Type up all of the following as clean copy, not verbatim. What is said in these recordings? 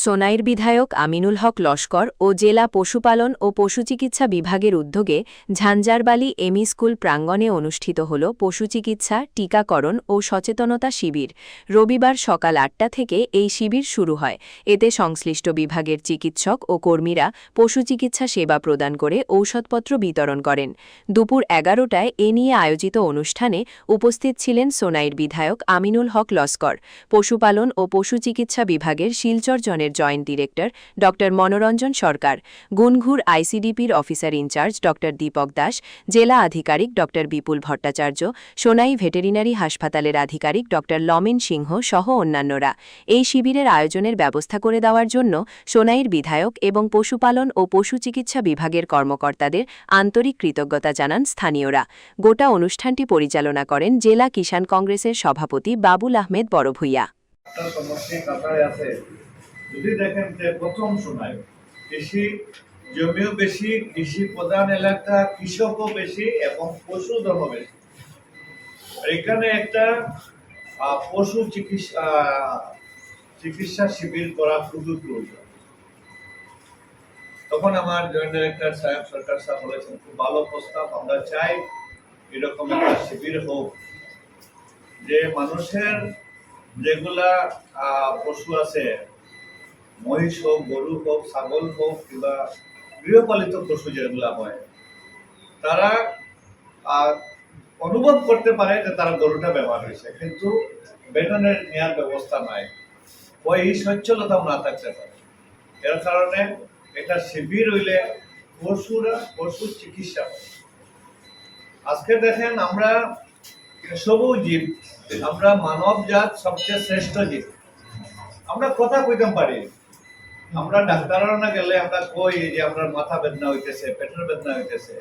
সোনাইর বিধায়ক আমিনুল হক লস্কর ও জেলা পশুপালন ও পশুচিকিৎসা বিভাগের উদ্যোগে ঝাঞ্ঝারবালি এমই স্কুল প্রাঙ্গণে অনুষ্ঠিত হল পশুচিকিৎসা, টিকাকরণ ও সচেতনতা শিবির। রবিবার সকাল ৮টা থেকে এই শিবির শুরু হয়। এতে সংশ্লিষ্ট বিভাগের চিকিৎসক ও কর্মীরা পশুচিকিৎসা সেবা প্রদান করে ঔষধপত্র বিতরণ করেন। দুপুর ১১টায় এ নিয়ে আয়োজিত অনুষ্ঠানে উপস্থিত ছিলেন সোনাইর বিধায়ক আমিনুল হক লস্কর, পশুপালন ও পশুচিকিৎসা বিভাগের শিলচর জনের জয়েন্ট ডিরেক্টর ড মনোরঞ্জন সরকার, গুনঘুর আইসিডিপির অফিসার ইনচার্জ ড দীপক দাস, জেলা আধিকারিক ড বিপুল ভট্টাচার্য, সোনাই ভেটেরিনারি হাসপাতালের আধিকারিক ড লমেন সিংহ সহ অন্যান্যরা। এই শিবিরের আয়োজনের ব্যবস্থা করে দেওয়ার জন্য সোনাইর বিধায়ক এবং পশুপালন ও পশুচিকিৎসা বিভাগের কর্মকর্তাদের আন্তরিক কৃতজ্ঞতা জানান স্থানীয়রা। গোটা অনুষ্ঠানটি পরিচালনা করেন জেলা কিষাণ কংগ্রেসের সভাপতি বাবুল আহমেদ বড়ভূইয়া। যদি দেখেন যে প্রথম সময় কৃষি জমিও বেশি, কৃষি প্রধান এলাকা, কৃষকও বেশি এবং পশুধনও বেশি। এখানে একটা পশু চিকিৎসা শিবির করা খুবই প্রয়োজন। তখন আমার জয়েন্ট ডিরেক্টর সাহেব, সরকার সাহেব বলেছেন খুব ভালো প্রস্তাব, আমরা চাই এরকম একটা শিবির হোক, যে মানুষের যেগুলা পশু আছে, মহিষ হোক, গরু হোক, ছাগল হোক কিংবা গৃহপালিত পশু যেগুলা হয়, তারা অনুভব করতে পারে যে তারা গরুটা ব্যবহার হয়েছে, কিন্তু বেতনের নেওয়ার ব্যবস্থা নাই, ওই সচ্ছলতাও না থাকতে পারে। এর কারণে এটা শিবির হইলে পশুর চিকিৎসা হয়। আজকে দেখেন আমরা সবুজ জীব, আমরা মানব জাত সবচেয়ে শ্রেষ্ঠ জীব। আমরা কথা কইতে পারি, আমরা ডাক্তারের না গেলে আমরা কই যে আমরা মাথা বেদনা হইতেছে, পেটের বেদনা হইতেছে,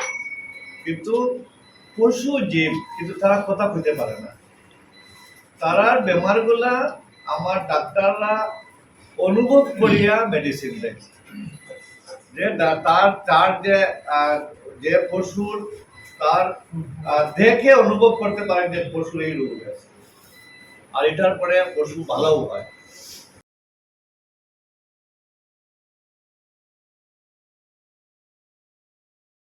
কিন্তু পশু জীব কিন্তু তারা কথা কইতে পারে না। তারার বেমারগুলা আমার ডাক্তাররা অনুভব করিয়া মেডিসিন দেয়, যে তার যে পশুর তার দেখে অনুভব করতে পারে যে পশুর এই রোগ আছে, আর এটার পরে পশু ভালোও হয়।